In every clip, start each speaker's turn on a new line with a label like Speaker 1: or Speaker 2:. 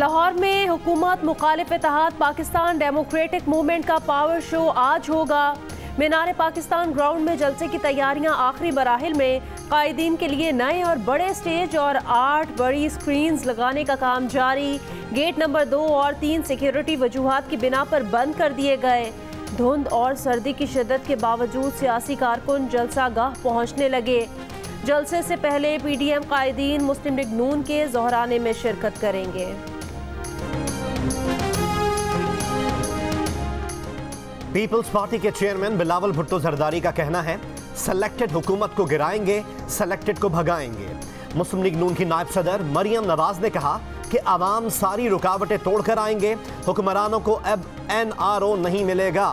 Speaker 1: लाहौर में हुकूमत मुखालिफ इत्तेहाद पाकिस्तान डेमोक्रेटिक मूवमेंट का पावर शो आज होगा। मीनार पाकिस्तान ग्राउंड में जलसे की तैयारियां आखिरी मराहिल में। कायदीन के लिए नए और बड़े स्टेज और 8 बड़ी स्क्रीन्स लगाने का काम जारी। गेट नंबर 2 और 3 सिक्योरिटी वजूहात की बिना पर बंद कर दिए गए। धुंध और सर्दी की शिद्दत के बावजूद सियासी कारकुन जलसा गाह पहुँचने लगे। जलसे से पहले PDM कायदीन मुस्लिम लीग नून के ज़ोहराने में शिरकत करेंगे।
Speaker 2: पीपल्स पार्टी के चेयरमैन बिलावल भुट्टो जरदारी का कहना है, सेलेक्टेड हुकूमत को गिराएंगे, सेलेक्टेड को भगाएंगे। मुस्लिम लीग नून की नायब सदर मरियम नवाज ने कहा कि आवाम सारी रुकावटें तोड़कर आएंगे, हुक्मरानों को अब NRO नहीं मिलेगा।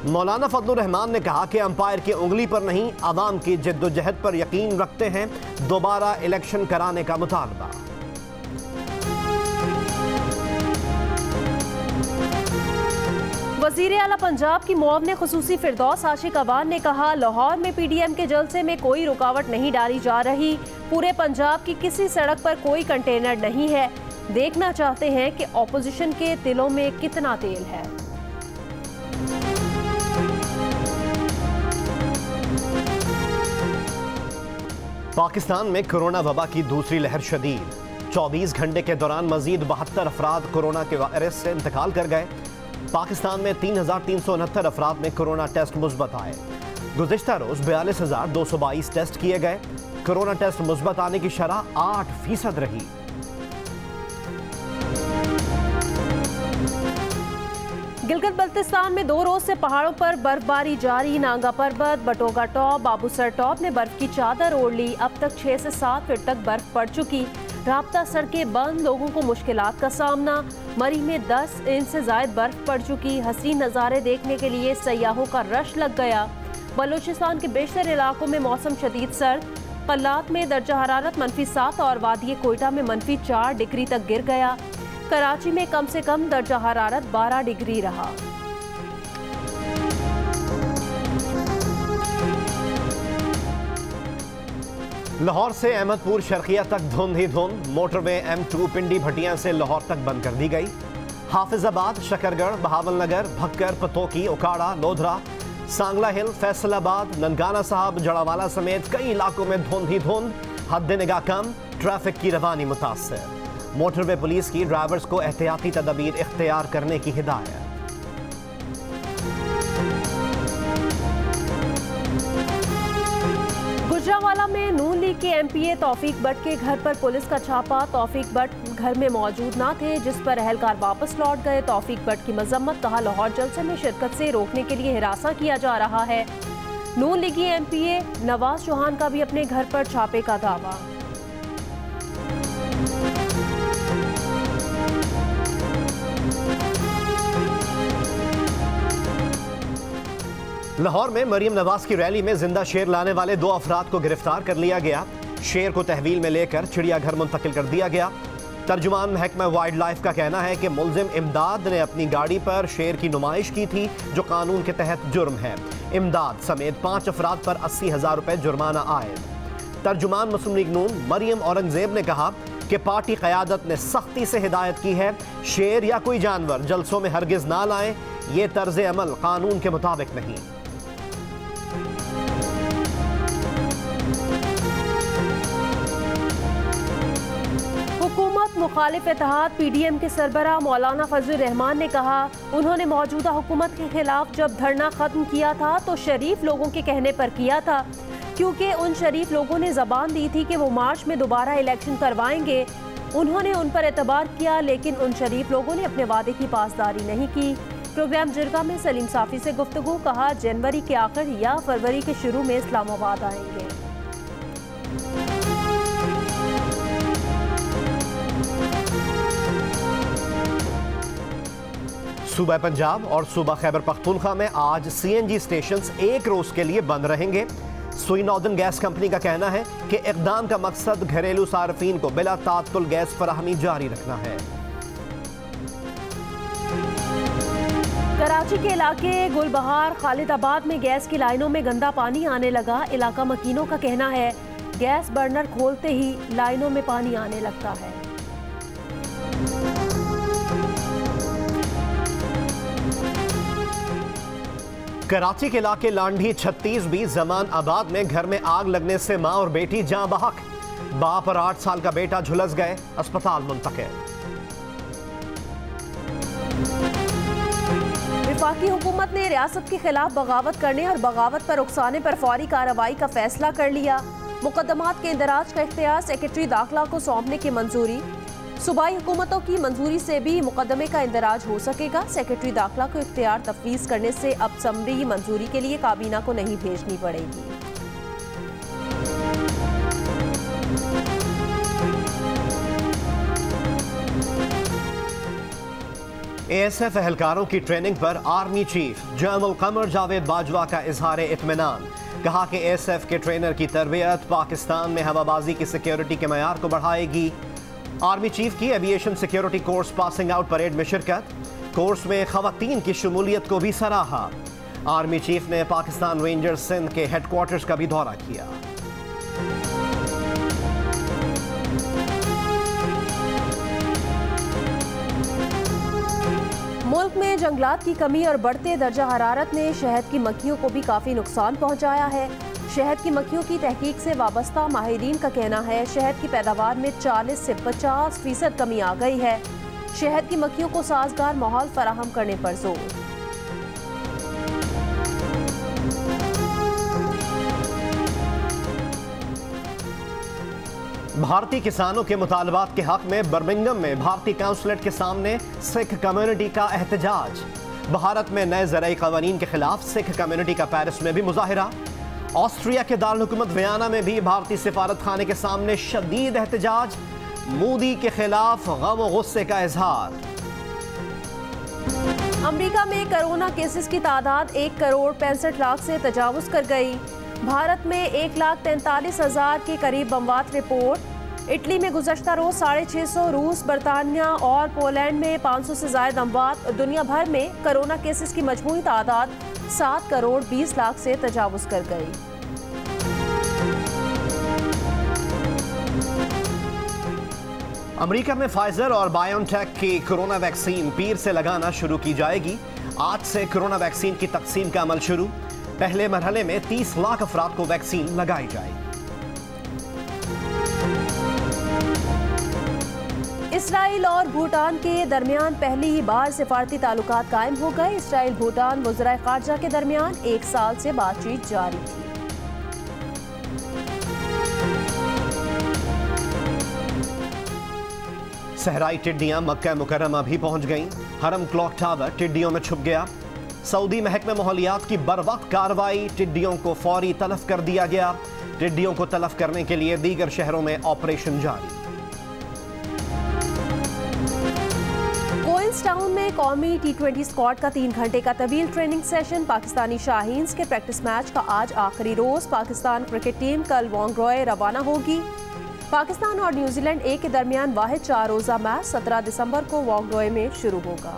Speaker 2: मौलाना फजलुर रहमान ने कहा कि अंपायर की उंगली पर नहीं, आवाम की जिद्दोजहद पर यकीन रखते हैं, दोबारा इलेक्शन कराने का मुतालबा।
Speaker 1: वज़ीर आला पंजाब की मुआवने खुसूसी फिरदौस आशिक अवान ने कहा, लाहौर में PDM के जलसे में कोई रुकावट नहीं डाली जा रही। पूरे पंजाब की किसी सड़क पर कोई कंटेनर नहीं है। देखना चाहते हैं कि ऑपोजिशन के दिलों में कितना तेल है।
Speaker 2: पाकिस्तान में कोरोना वबा की दूसरी लहर शदीद। 24 घंटे के दौरान मजीद 72 अफराद कोरोना के वायरस से इंतकाल कर गए। पाकिस्तान में 3,369 अफराद में कोरोना टेस्ट मुस्बत आए। गुज़िश्ता रोज 42,222 टेस्ट किए गए। कोरोना टेस्ट मुस्बत आने की शरह 8% रही।
Speaker 1: गिलगित बल्तिस्तान में 2 रोज से पहाड़ों पर बर्फबारी जारी। नांगा पर्वत, बटोगा टॉप, बाबूसर टॉप ने बर्फ की चादर ओढ़ ली। अब तक 6 से 7 फीट तक बर्फ पड़ चुकी। राब्ता सड़कें बंद, लोगों को मुश्किलात का सामना। मरी में 10 इंच से जायद बर्फ पड़ चुकी। हसीन नज़ारे देखने के लिए सयाहों का रश लग गया। बलूचिस्तान के बेशतर इलाकों में मौसम शदीद सर्द। कल्लात में दर्जा हरारत -7 और वादी कोयटा में -4 डिग्री तक गिर गया। कराची में कम से कम दर्जा हरारत 12 डिग्री रहा।
Speaker 2: लाहौर से अहमदपुर शर्किया तक धुंध ही धुंध। मोटरवे M2 पिंडी भटियां से लाहौर तक बंद कर दी गई। हाफिजाबाद, शकरगढ़, बहावलनगर, भक्कर, पतोकी, ओकाड़ा, लोधरा, सांगला हिल, फैसलाबाद, ननकाना साहब, जड़ावाला समेत कई इलाकों में धुंध ही धुंध। हद निगाह कम, ट्रैफिक की रवानी मुतासर। मोटरवे पुलिस की ड्राइवर्स को एहतियाती तदबीर इख्तियार करने की हिदायत।
Speaker 1: गुजरांवाला में नून लीग के MPA तौफीक बट के घर पर पुलिस का छापा। तौफीक बट घर में मौजूद न थे, जिस पर अहलकार वापस लौट गए। तौफीक बट की मजम्मत, कहा लाहौर जलसे में शिरकत से रोकने के लिए हिरासा किया जा रहा है। नून लीगी MPA नवाज चौहान का भी अपने घर पर छापे का दावा।
Speaker 2: लाहौर में मरियम नवाज की रैली में जिंदा शेर लाने वाले 2 अफराद को गिरफ्तार कर लिया गया। शेर को तहवील में लेकर चिड़ियाघर मुंतकिल कर दिया गया। तर्जुमान महकमा वाइल्ड लाइफ का कहना है कि मुलजिम इमदाद ने अपनी गाड़ी पर शेर की नुमाइश की थी, जो कानून के तहत जुर्म है। इमदाद समेत 5 अफराद पर 80,000 रुपए जुर्माना आए। तर्जुमान मुस्लिम लीग नून मरियम औरंगजेब ने कहा कि पार्टी क़यादत ने सख्ती से हिदायत की है, शेर या कोई जानवर जलसों में हरगिज ना लाएं। ये तर्ज अमल कानून के मुताबिक नहीं।
Speaker 1: हुकूमत मुखालिफ इत्तेहाद PDM के सरबराह मौलाना फजलुर रहमान ने कहा, उन्होंने मौजूदा हुकूमत के खिलाफ जब धरना खत्म किया था तो शरीफ लोगों के कहने पर किया था, क्योंकि उन शरीफ लोगों ने जबान दी थी कि वो मार्च में दोबारा इलेक्शन करवाएंगे। उन्होंने उन पर एतबार किया, लेकिन उन शरीफ लोगों ने अपने वादे की पासदारी नहीं की। प्रोग्राम जिरगा में सलीम साफी से गुफ्तगू, कहा जनवरी के आखिर या फरवरी के शुरू में इस्लामाबाद आएंगे।
Speaker 2: सूबा पंजाब और सूबा खैबर पख्तूनख्वा में आज CNG स्टेशंस 1 रोज के लिए बंद रहेंगे। सुई नॉर्दर्न गैस कंपनी का कहना है कि इक़दाम का मकसद घरेलू सार्फिन को बिला तात्तुल गैस फराहमी जारी रखना है।
Speaker 1: कराची के इलाके गुलबहार, खालिदाबाद में गैस की लाइनों में गंदा पानी आने लगा। इलाका मकीनों का कहना है गैस बर्नर खोलते ही लाइनों में पानी आने लगता है।
Speaker 2: कराची के इलाके लांढी 36 भी जमान आबाद में घर में आग लगने से मां और बेटी जां बहक। बाप और 8 साल का बेटा झुलस गए, अस्पताल मुंतकिल।
Speaker 1: वफाकी हुकूमत ने रियासत के खिलाफ बगावत करने और बगावत पर उकसाने पर फौरी कार्रवाई का फैसला कर लिया। मुकदमात के इंदराज का इख्तियार सेक्रेटरी दाखिला को सौंपने की मंजूरी। सूबाई हुकूमतों की मंजूरी से भी मुकदमे का इंदराज हो सकेगा। सेक्रेटरी दाखिला को इख्तियार तफवीज़ करने से अब समरी मंजूरी के लिए काबीना को नहीं भेजनी पड़ेगी।
Speaker 2: ASF एहलकारों की ट्रेनिंग पर army chief general Qamar Javed Bajwa का इजहार इत्मीनान। कहा कि ASF के ट्रेनर की तरबियत पाकिस्तान में हवाबाजी की सिक्योरिटी के मयार को बढ़ाएगी। आर्मी चीफ की aviation security course passing out parade में शिरकत। कोर्स में खवातीन की शमूलियत को भी सराहा। आर्मी चीफ ने पाकिस्तान रेंजर्स सिंध के हेडक्वार्टर्स का भी दौरा किया।
Speaker 1: मुल्क में जंगलात की कमी और बढ़ते दर्जा हरारत ने शहद की मक्खियों को भी काफ़ी नुकसान पहुंचाया है। शहद की मक्खियों की तहकीक से वाबस्ता माहिरीन का कहना है शहद की पैदावार में 40 से 50% कमी आ गई है। शहद की मक्खियों को साजगार माहौल फराहम करने पर जोर।
Speaker 2: भारतीय किसानों के मुतालबात के हक में बर्मिंघम में भारतीय काउंसलेट के सामने सिख कम्युनिटी का एहतजाज। भारत में नए ज़राई क़वानीन के खिलाफ सिख कम्युनिटी का पेरिस में भी मुजाहिरा। ऑस्ट्रिया के दारुल-हुकूमत वियना में भी भारतीय सिफारत खाने के सामने शदीद एहतजाज। मोदी के खिलाफ गम और गुस्से का इजहार।
Speaker 1: अमेरिका में कोरोना केसेस की तादाद 1,65,00,000 से तजावुज कर गई। भारत में 1,43,000 के करीब अमवात रिपोर्ट। इटली में गुज़श्ता रोज 650, रूस, बरतानिया और पोलैंड में 500 से ज़ायद अमवात। दुनिया भर में कोरोना केसेस की मजमूई तादाद 7,20,00,000 से तजावुज कर गई।
Speaker 2: अमेरिका में फाइजर और बायोनटेक की कोरोना वैक्सीन पीर से लगाना शुरू की जाएगी। आज से कोरोना वैक्सीन की तकसीम का अमल शुरू। पहले मरहले में 30 लाख अफराद को वैक्सीन लगाई जाएगी।
Speaker 1: इसराइल और भूटान के दरमियान पहली ही बार सिफारती ताल्लुकात कायम हो गए। इसराइल भूटान वज़राए ख़ारजा के दरमियान 1 साल से बातचीत जारी थी।
Speaker 2: सहराई टिड्डियां मक्का मुकर्रमा भी पहुंच गईं। हरम क्लॉक टावर टिड्डियों में छुप गया। सऊदी महकमे माहौलियात की बरवक्त कार्रवाई। टिड्डियों को फौरी तलफ कर दिया गया। टिड्डियों को तलफ करने के लिए दीगर शहरों में ऑपरेशन जारी।
Speaker 1: क्वींसटाउन में कौमी T20 स्क्वाड का 3 घंटे का तवील ट्रेनिंग सेशन। पाकिस्तानी शाहीन्स के प्रैक्टिस मैच का आज आखिरी रोज। पाकिस्तान क्रिकेट टीम कल वोंगरोए रवाना होगी। पाकिस्तान और न्यूजीलैंड ए के दरमियान वाहिद 4 रोजा मैच 17 दिसंबर को वोंगरोए में शुरू होगा।